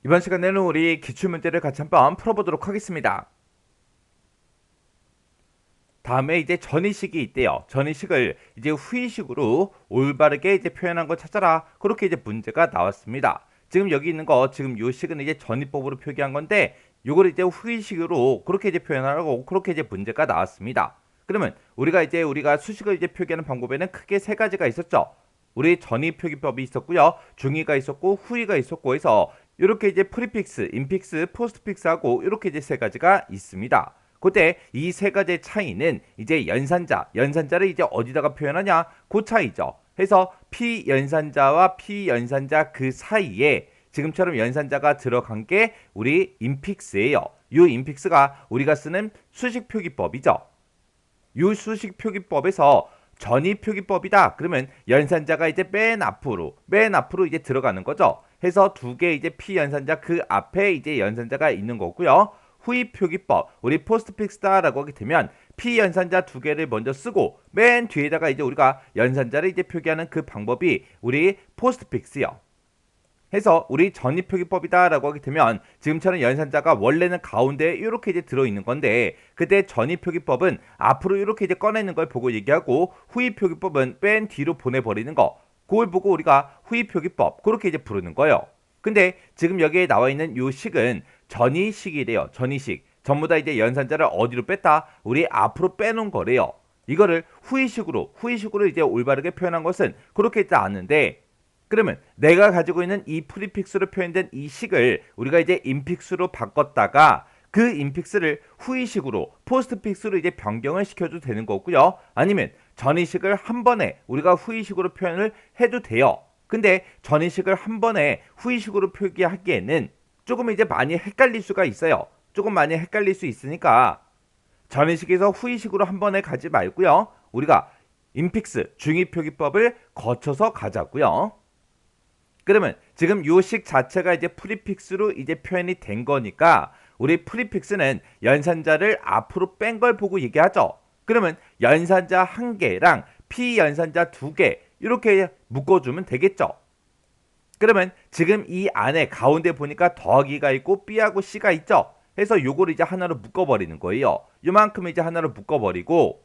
이번 시간에는 우리 기출문제를 같이 한번 풀어보도록 하겠습니다. 다음에 이제 전의식이 있대요. 전의식을 이제 후의식으로 올바르게 이제 표현한 거 찾아라. 그렇게 이제 문제가 나왔습니다. 지금 여기 있는 거, 지금 요 식은 이제 전의법으로 표기한 건데, 요걸 이제 후의식으로 그렇게 이제 표현하라고 그렇게 이제 문제가 나왔습니다. 그러면 우리가 수식을 이제 표기하는 방법에는 크게 세 가지가 있었죠. 우리 전의 표기법이 있었고요. 중의가 있었고 후의가 있었고 해서 이렇게 이제 프리픽스, 인픽스, 포스트픽스하고 이렇게 이제 세 가지가 있습니다. 그때 이 세 가지의 차이는 이제 연산자를 이제 어디다가 표현하냐? 그 차이죠. 해서 피연산자와 피연산자 그 사이에 지금처럼 연산자가 들어간 게 우리 인픽스예요. 이 인픽스가 우리가 쓰는 수식 표기법이죠. 이 수식 표기법에서 전위 표기법이다. 그러면 연산자가 이제 맨 앞으로 이제 들어가는 거죠. 해서 두 개 이제 피연산자 그 앞에 이제 연산자가 있는 거고요. 후위 표기법, 우리 포스트픽스다라고 하게 되면 피연산자 두 개를 먼저 쓰고 맨 뒤에다가 이제 우리가 연산자를 이제 표기하는 그 방법이 우리 포스트픽스요. 해서 우리 전위표기법이다라고 하게 되면 지금처럼 연산자가 원래는 가운데에 이렇게 이제 들어있는 건데 그때 전위표기법은 앞으로 이렇게 이제 꺼내는 걸 보고 얘기하고 후위표기법은 맨 뒤로 보내버리는 거 그걸 보고 우리가 후위표기법 그렇게 이제 부르는 거예요. 근데 지금 여기에 나와 있는 요 식은 전위식이래요. 전위식. 전부 다 이제 연산자를 어디로 뺐다? 우리 앞으로 빼놓은 거래요. 이거를 후위식으로 이제 올바르게 표현한 것은 그렇게 있지 않은데 그러면 내가 가지고 있는 이 프리픽스로 표현된 이 식을 우리가 이제 인픽스로 바꿨다가 그 인픽스를 후이식으로 포스트픽스로 이제 변경을 시켜도 되는 거고요. 아니면 전이식을 한 번에 우리가 후이식으로 표현을 해도 돼요. 근데 전이식을 한 번에 후이식으로 표기하기에는 조금 이제 많이 헷갈릴 수가 있어요. 조금 많이 헷갈릴 수 있으니까 전이식에서 후이식으로 한 번에 가지 말고요. 우리가 인픽스 중위표기법을 거쳐서 가자고요. 그러면 지금 요 식 자체가 이제 프리픽스로 이제 표현이 된 거니까 우리 프리픽스는 연산자를 앞으로 뺀 걸 보고 얘기하죠. 그러면 연산자 한 개랑 피연산자 두 개 이렇게 묶어주면 되겠죠. 그러면 지금 이 안에 가운데 보니까 더하기가 있고 B하고 C가 있죠. 해서 요걸 이제 하나로 묶어버리는 거예요. 요만큼 이제 하나로 묶어버리고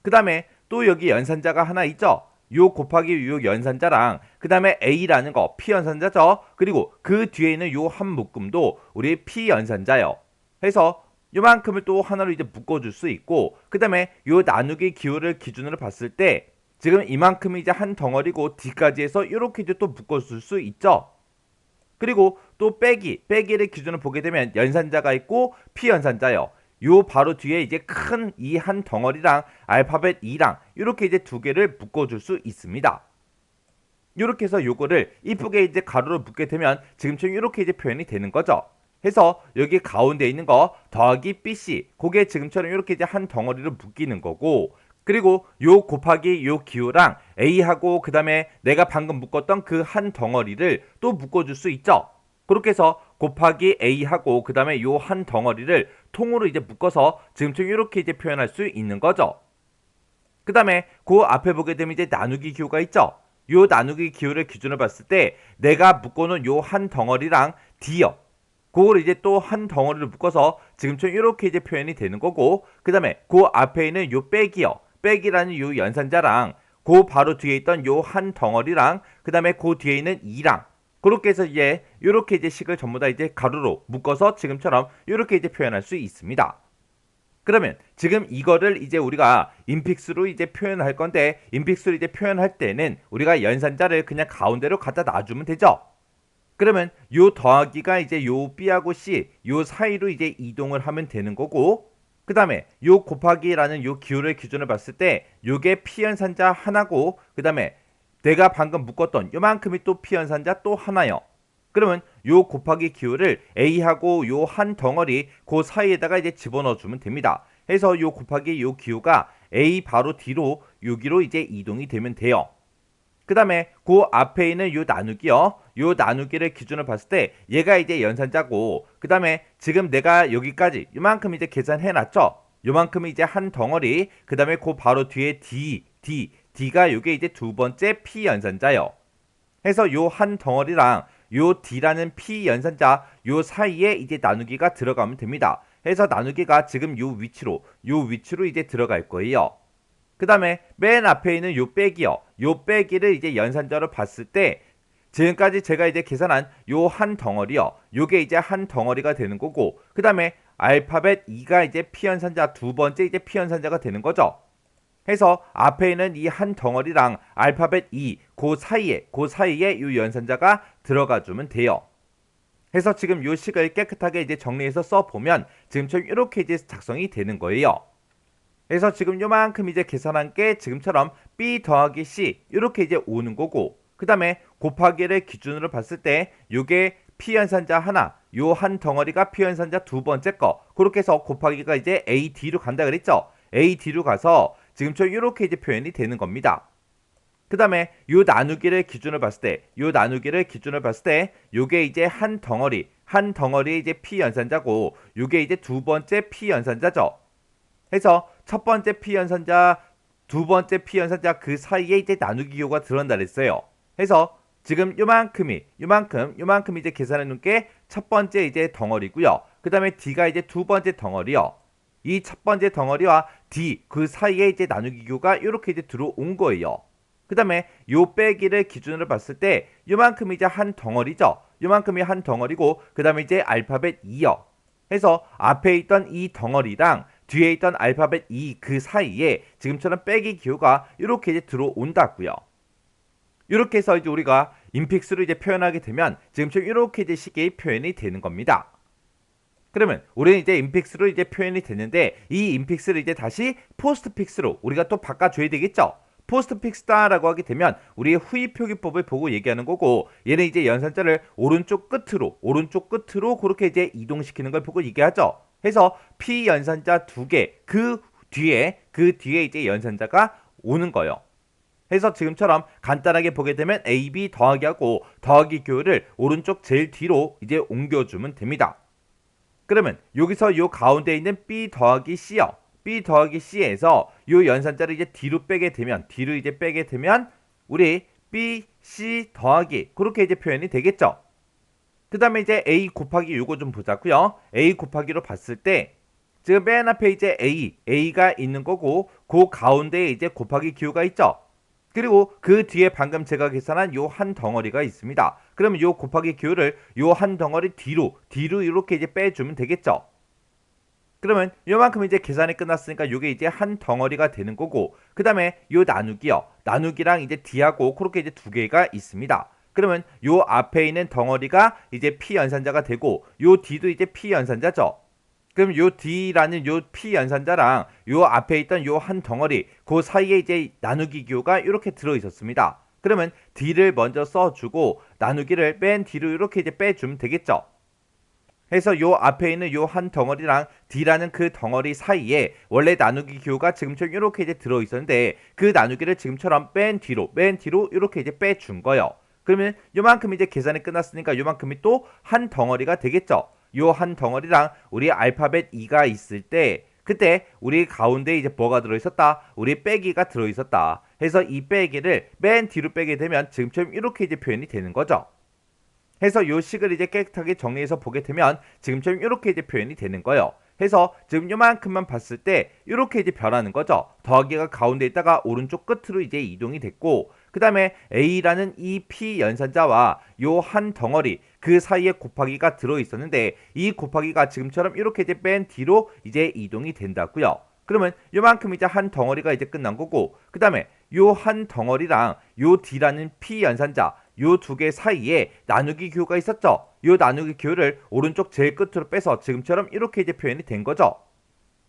그 다음에 또 여기 연산자가 하나 있죠. 요 곱하기 요 연산자랑 그 다음에 A라는 거 P연산자죠. 그리고 그 뒤에 있는 요 한 묶음도 우리 P연산자요. 해서 요만큼을 또 하나로 이제 묶어줄 수 있고 그 다음에 요 나누기 기호를 기준으로 봤을 때 지금 이만큼이 이제 한 덩어리고 D까지 해서 이렇게 이제 또 묶어줄 수 있죠. 그리고 또 빼기를 기준으로 보게 되면 연산자가 있고 P연산자요. 요 바로 뒤에 이제 큰 이 한 덩어리랑 알파벳 2랑 이렇게 이제 두 개를 묶어줄 수 있습니다. 이렇게 해서 요거를 이쁘게 이제 가로로 묶게 되면 지금처럼 이렇게 이제 표현이 되는 거죠. 해서 여기 가운데 있는 거 더하기 BC 그게 지금처럼 이렇게 이제 한 덩어리로 묶이는 거고 그리고 요 곱하기 요 기호랑 A하고 그 다음에 내가 방금 묶었던 그 한 덩어리를 또 묶어줄 수 있죠. 그렇게 해서 곱하기 A하고 그 다음에 요 한 덩어리를 통으로 이제 묶어서 지금처럼 이렇게 이제 표현할 수 있는 거죠. 그 다음에 그 앞에 보게 되면 이제 나누기 기호가 있죠. 요 나누기 기호를 기준으로 봤을 때 내가 묶어놓은 요 한 덩어리랑 D요. 그걸 이제 또 한 덩어리로 묶어서 지금처럼 이렇게 이제 표현이 되는 거고 그 다음에 그 앞에 있는 요 빼기요. 빼기라는 요 연산자랑 그 바로 뒤에 있던 요 한 덩어리랑 그 다음에 그 뒤에 있는 2랑 그렇게 해서 이제 이렇게 이제 식을 전부 다 이제 가로로 묶어서 지금처럼 이렇게 이제 표현할 수 있습니다. 그러면 지금 이거를 이제 우리가 인픽스로 이제 표현할 건데 인픽스로 이제 표현할 때는 우리가 연산자를 그냥 가운데로 갖다 놔주면 되죠. 그러면 요 더하기가 이제 요 B하고 C 요 사이로 이제 이동을 하면 되는 거고 그 다음에 요 곱하기라는 요 기호를 기준으로 봤을 때 요게 P연산자 하나고 그 다음에 내가 방금 묶었던 요만큼이 또 P연산자 또 하나요. 그러면 요 곱하기 기호를 A하고 요 한 덩어리 그 사이에다가 이제 집어넣어 주면 됩니다. 해서 요 곱하기 요 기호가 A 바로 뒤로 여기로 이제 이동이 되면 돼요. 그 다음에 그 앞에 있는 요 나누기요. 요 나누기를 기준으로 봤을 때 얘가 이제 연산자고 그 다음에 지금 내가 여기까지 요만큼 이제 계산해 놨죠. 요만큼이 이제 한 덩어리 그 다음에 그 바로 뒤에 D가 요게 이제 두 번째 P 연산자요. 해서 요 한 덩어리랑 요 D라는 P 연산자 요 사이에 이제 나누기가 들어가면 됩니다. 해서 나누기가 지금 요 위치로 이제 들어갈 거예요. 그 다음에 맨 앞에 있는 요 빼기요. 요 빼기를 이제 연산자로 봤을 때 지금까지 제가 이제 계산한 요 한 덩어리요. 요게 이제 한 덩어리가 되는 거고, 그 다음에 알파벳 2가 이제 피연산자 두 번째 이제 피연산자가 되는 거죠. 해서 앞에 있는 이 한 덩어리랑 알파벳 2, 그 사이에 요 연산자가 들어가 주면 돼요. 해서 지금 요 식을 깨끗하게 이제 정리해서 써보면 지금처럼 이렇게 이제 작성이 되는 거예요. 그래서 지금 요만큼 이제 계산한 게 지금처럼 B 더하기 C 이렇게 이제 오는 거고, 그 다음에 곱하기를 기준으로 봤을 때 요게 P연산자 하나, 요 한 덩어리가 P연산자 두 번째 거, 그렇게 해서 곱하기가 이제 AD로 간다 그랬죠. AD로 가서 지금처럼 이렇게 이제 표현이 되는 겁니다. 그 다음에 요 나누기를 기준으로 봤을 때 요게 이제 한 덩어리에 이제 P연산자고, 요게 이제 두 번째 P연산자죠. 해서 첫 번째 P연산자, 두 번째 P연산자 그 사이에 이제 나누기 기호가 들어간다 그랬어요. 해서 지금 요만큼 이제 계산해 놓은 게 첫 번째 이제 덩어리고요. 그 다음에 D가 이제 두 번째 덩어리요. 이 첫 번째 덩어리와 D 그 사이에 이제 나누기 기호가 이렇게 이제 들어온 거예요. 그 다음에 요 빼기를 기준으로 봤을 때 요만큼 이제 한 덩어리죠. 요만큼이 한 덩어리고, 그 다음에 이제 알파벳 2요. 해서 앞에 있던 이 덩어리랑 뒤에 있던 알파벳 2 그 사이에 지금처럼 빼기 기호가 이렇게 이제 들어온다고요. 이렇게 해서 이제 우리가 인픽스로 이제 표현하게 되면 지금처럼 이렇게 이제 식이 표현이 되는 겁니다. 그러면 우리는 이제 인픽스로 이제 표현이 됐는데, 이 인픽스를 이제 다시 포스트픽스로 우리가 또 바꿔줘야 되겠죠. 포스트픽스다라고 하게 되면 우리의 후위 표기법을 보고 얘기하는 거고, 얘는 이제 연산자를 오른쪽 끝으로 그렇게 이제 이동시키는 걸 보고 얘기하죠. 해서 P 연산자 두 개, 그 뒤에 이제 연산자가 오는 거예요. 해서 지금처럼 간단하게 보게 되면 AB 더하기하고 더하기 기호를 오른쪽 제일 뒤로 이제 옮겨주면 됩니다. 그러면 여기서 요 가운데 있는 B 더하기 C요. B 더하기 C에서 요 연산자를 이제 뒤로 빼게 되면 우리 B, C 더하기 그렇게 이제 표현이 되겠죠. 그 다음에 이제 A 곱하기 요거 좀 보자고요. A 곱하기로 봤을 때 지금 맨 앞에 이제 A가 있는 거고, 그 가운데에 이제 곱하기 기호가 있죠. 그리고 그 뒤에 방금 제가 계산한 요 한 덩어리가 있습니다. 그러면 요 곱하기 기호를 요 한 덩어리 뒤로 이렇게 이제 빼주면 되겠죠. 그러면 요만큼 이제 계산이 끝났으니까 요게 이제 한 덩어리가 되는 거고, 그 다음에 요 나누기요. 나누기랑 이제 D하고 그렇게 이제 두 개가 있습니다. 그러면 요 앞에 있는 덩어리가 이제 P 연산자가 되고, 요 D도 이제 P 연산자죠. 그럼 요 D라는 요 P 연산자랑 요 앞에 있던 요 한 덩어리 그 사이에 이제 나누기 기호가 이렇게 들어 있었습니다. 그러면 D를 먼저 써주고 나누기를 맨 뒤로 이렇게 이제 빼주면 되겠죠. 해서 요 앞에 있는 요 한 덩어리랑 D라는 그 덩어리 사이에 원래 나누기 기호가 지금처럼 이렇게 이제 들어 있었는데, 그 나누기를 지금처럼 맨 뒤로 이렇게 이제 빼준 거예요. 그러면 요만큼 이제 계산이 끝났으니까 요만큼이 또 한 덩어리가 되겠죠. 요 한 덩어리랑 우리 알파벳 2가 있을 때 그때 우리 가운데 이제 뭐가 들어있었다? 우리 빼기가 들어있었다. 해서 이 빼기를 맨 뒤로 빼게 되면 지금처럼 이렇게 이제 표현이 되는 거죠. 해서 요 식을 이제 깨끗하게 정리해서 보게 되면 지금처럼 이렇게 이제 표현이 되는 거예요. 해서 지금 요만큼만 봤을 때 이렇게 이제 변하는 거죠. 더하기가 가운데 있다가 오른쪽 끝으로 이제 이동이 됐고, 그 다음에 A라는 이 P 연산자와 요 한 덩어리 그 사이에 곱하기가 들어 있었는데, 이 곱하기가 지금처럼 이렇게 이제 맨 뒤로 이제 이동이 된다고요. 그러면 요만큼 이제 한 덩어리가 이제 끝난 거고, 그 다음에 요 한 덩어리랑 요 D라는 P 연산자 요 두 개 사이에 나누기 기호가 있었죠. 요 나누기 기호를 오른쪽 제일 끝으로 빼서 지금처럼 이렇게 이제 표현이 된 거죠.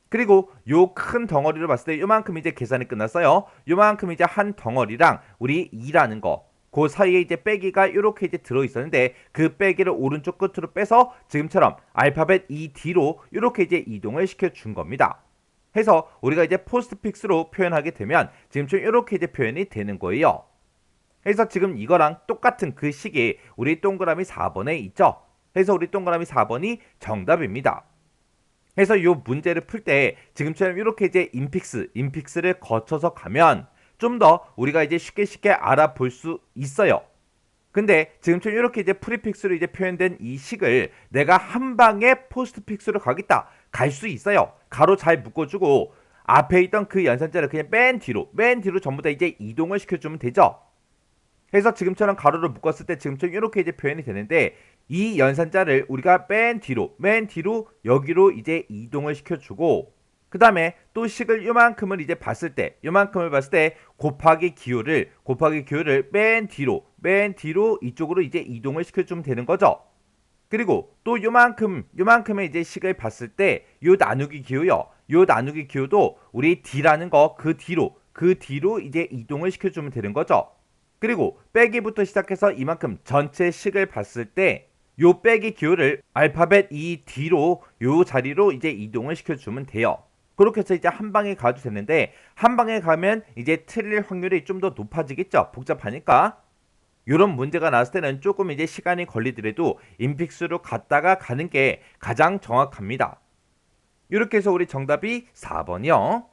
그리고 요 큰 덩어리를 봤을 때 요만큼 이제 계산이 끝났어요. 요만큼 이제 한 덩어리랑 우리 2라는 거 그 사이에 이제 빼기가 이렇게 이제 들어 있었는데, 그 빼기를 오른쪽 끝으로 빼서 지금처럼 알파벳 2D로 이렇게 이제 이동을 시켜 준 겁니다. 해서 우리가 이제 포스트픽스로 표현하게 되면 지금처럼 이렇게 이제 표현이 되는 거예요. 해서 지금 이거랑 똑같은 그 식이 우리 동그라미 4번에 있죠. 해서 우리 동그라미 4번이 정답입니다. 해서 이 문제를 풀 때 지금처럼 이렇게 이제 인픽스를 거쳐서 가면 좀 더 우리가 이제 쉽게 알아볼 수 있어요. 근데 지금처럼 이렇게 이제 프리픽스로 이제 표현된 이 식을 내가 한 방에 포스트픽스로 가겠다. 갈 수 있어요. 가로 잘 묶어주고 앞에 있던 그 연산자를 그냥 맨 뒤로 전부 다 이제 이동을 시켜주면 되죠. 그래서 지금처럼 가로를 묶었을 때 지금처럼 이렇게 이제 표현이 되는데 이 연산자를 우리가 맨 뒤로 여기로 이제 이동을 시켜주고 그 다음에 또 식을 요만큼을 이제 봤을 때 요만큼을 봤을 때 곱하기 기호를 맨 뒤로 이쪽으로 이제 이동을 시켜주면 되는 거죠. 그리고 또 요만큼의 이제 식을 봤을 때 요 나누기 기호요. 요 나누기 기호도 우리 D라는 거 그 뒤로 이제 이동을 시켜주면 되는 거죠. 그리고 빼기부터 시작해서 이만큼 전체 식을 봤을 때 요 빼기 기호를 알파벳 이 뒤로 요 자리로 이제 이동을 시켜주면 돼요. 그렇게 해서 이제 한 방에 가도 되는데 한 방에 가면 이제 틀릴 확률이 좀 더 높아지겠죠. 복잡하니까. 이런 문제가 나왔을 때는 조금 이제 시간이 걸리더라도 인픽스로 갔다가 가는 게 가장 정확합니다. 이렇게 해서 우리 정답이 4번이요.